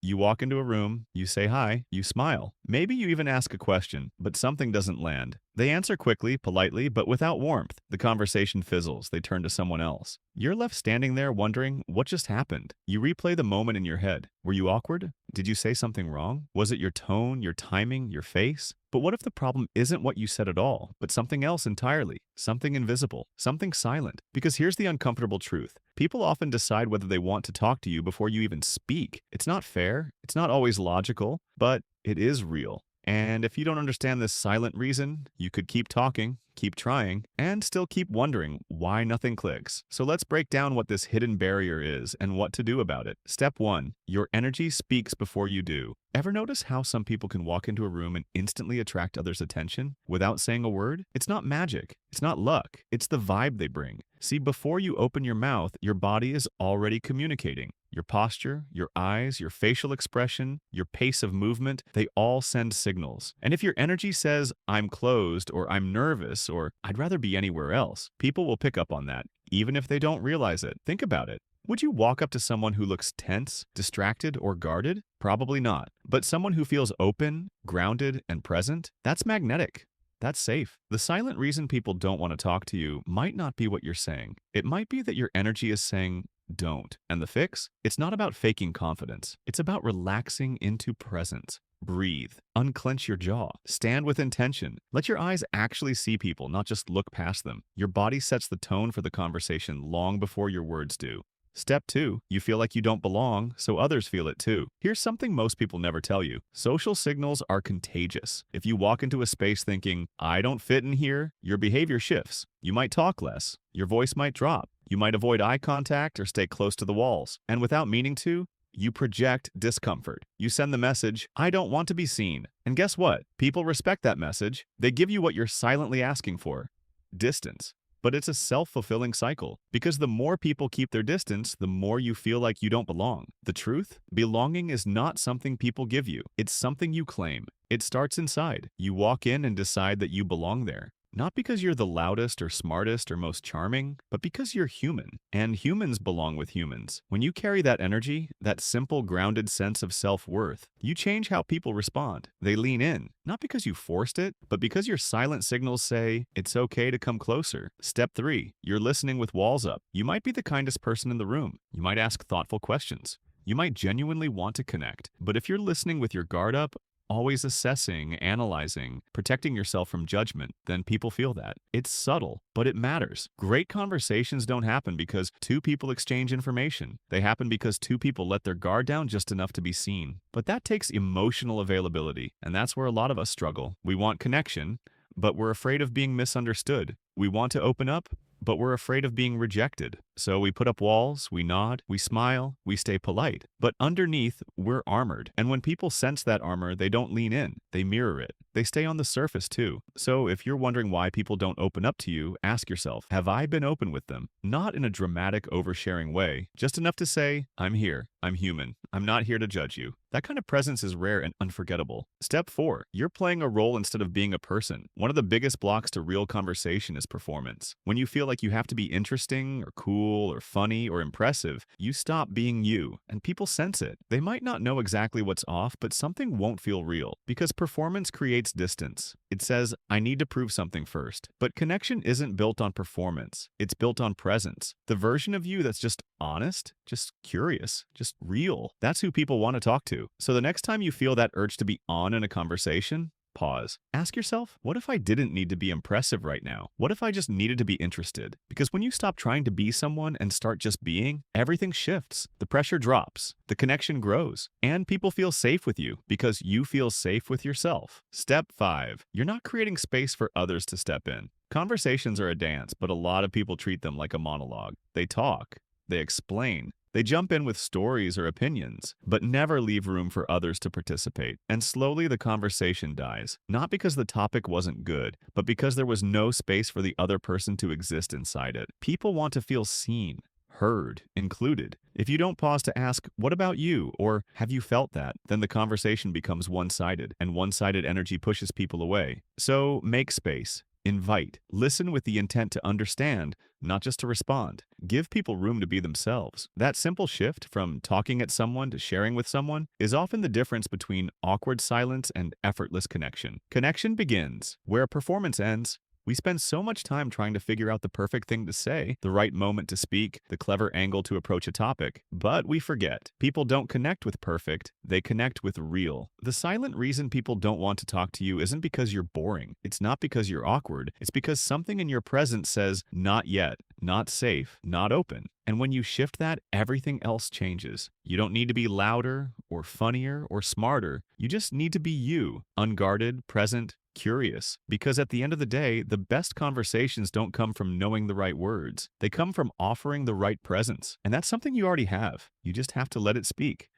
You walk into a room, you say hi, you smile. Maybe you even ask a question, but something doesn't land. They answer quickly, politely, but without warmth. The conversation fizzles. They turn to someone else. You're left standing there wondering what just happened. You replay the moment in your head. Were you awkward? Did you say something wrong? Was it your tone, your timing, your face? But what if the problem isn't what you said at all, but something else entirely? Something invisible, something silent? Because here's the uncomfortable truth. People often decide whether they want to talk to you before you even speak. It's not fair, it's not always logical, but it is real. And if you don't understand this silent reason, you could keep talking, keep trying, and still keep wondering why nothing clicks. So let's break down what this hidden barrier is and what to do about it. Step 1. Your energy speaks before you do. Ever notice how some people can walk into a room and instantly attract others' attention without saying a word? It's not magic. It's not luck. It's the vibe they bring. See, before you open your mouth, your body is already communicating. Your posture, your eyes, your facial expression, your pace of movement, they all send signals. And if your energy says, I'm closed, or I'm nervous, or I'd rather be anywhere else, people will pick up on that, even if they don't realize it. Think about it. Would you walk up to someone who looks tense, distracted, or guarded? Probably not. But someone who feels open, grounded, and present? That's magnetic. That's safe. The silent reason people don't want to talk to you might not be what you're saying. It might be that your energy is saying, don't. And the fix? It's not about faking confidence. It's about relaxing into presence. Breathe. Unclench your jaw. Stand with intention. Let your eyes actually see people, not just look past them. Your body sets the tone for the conversation long before your words do. Step 2. You feel like you don't belong, so others feel it too. Here's something most people never tell you. Social signals are contagious. If you walk into a space thinking, I don't fit in here, your behavior shifts. You might talk less. Your voice might drop. You might avoid eye contact or stay close to the walls. And without meaning to, you project discomfort. You send the message, I don't want to be seen. And guess what? People respect that message. They give you what you're silently asking for. Distance. But it's a self-fulfilling cycle, because the more people keep their distance, the more you feel like you don't belong. The truth? Belonging is not something people give you. It's something you claim. It starts inside. You walk in and decide that you belong there. Not because you're the loudest or smartest or most charming, but because you're human. And humans belong with humans. When you carry that energy, that simple, grounded sense of self-worth, you change how people respond. They lean in, not because you forced it, but because your silent signals say, it's okay to come closer. Step 3. You're listening with walls up. You might be the kindest person in the room. You might ask thoughtful questions. You might genuinely want to connect. But if you're listening with your guard up, always assessing, analyzing, protecting yourself from judgment, then people feel that. It's subtle, but it matters. Great conversations don't happen because two people exchange information. They happen because two people let their guard down just enough to be seen. But that takes emotional availability, and that's where a lot of us struggle. We want connection, but we're afraid of being misunderstood. We want to open up, but we're afraid of being rejected. So we put up walls, we nod, we smile, we stay polite. But underneath, we're armored. And when people sense that armor, they don't lean in. They mirror it. They stay on the surface too. So if you're wondering why people don't open up to you, ask yourself, have I been open with them? Not in a dramatic, oversharing way, just enough to say, I'm here, I'm human, I'm not here to judge you. That kind of presence is rare and unforgettable. Step 4. You're playing a role instead of being a person. One of the biggest blocks to real conversation is performance. When you feel like you have to be interesting or cool or funny or impressive, you stop being you, and people sense it. They might not know exactly what's off, but something won't feel real, because performance creates distance. It says, I need to prove something first. But connection isn't built on performance. It's built on presence. The version of you that's just honest, just curious, just real. That's who people want to talk to. So the next time you feel that urge to be on in a conversation, pause. Ask yourself, what if I didn't need to be impressive right now? What if I just needed to be interested? Because when you stop trying to be someone and start just being, everything shifts. The pressure drops, the connection grows, and people feel safe with you because you feel safe with yourself. Step 5. You're not creating space for others to step in. Conversations are a dance, but a lot of people treat them like a monologue. They talk, they explain, they jump in with stories or opinions, but never leave room for others to participate. And slowly the conversation dies, not because the topic wasn't good, but because there was no space for the other person to exist inside it. People want to feel seen, heard, included. If you don't pause to ask, what about you? Or have you felt that? Then the conversation becomes one-sided, and one-sided energy pushes people away. So make space. Invite. Listen with the intent to understand, not just to respond. Give people room to be themselves. That simple shift from talking at someone to sharing with someone is often the difference between awkward silence and effortless connection. Connection begins where performance ends. We spend so much time trying to figure out the perfect thing to say, the right moment to speak, the clever angle to approach a topic. But we forget. People don't connect with perfect, they connect with real. The silent reason people don't want to talk to you isn't because you're boring. It's not because you're awkward. It's because something in your presence says, not yet, not safe, not open. And when you shift that, everything else changes. You don't need to be louder or funnier or smarter. You just need to be you, unguarded, present, curious. Because at the end of the day, the best conversations don't come from knowing the right words. They come from offering the right presence. And that's something you already have. You just have to let it speak.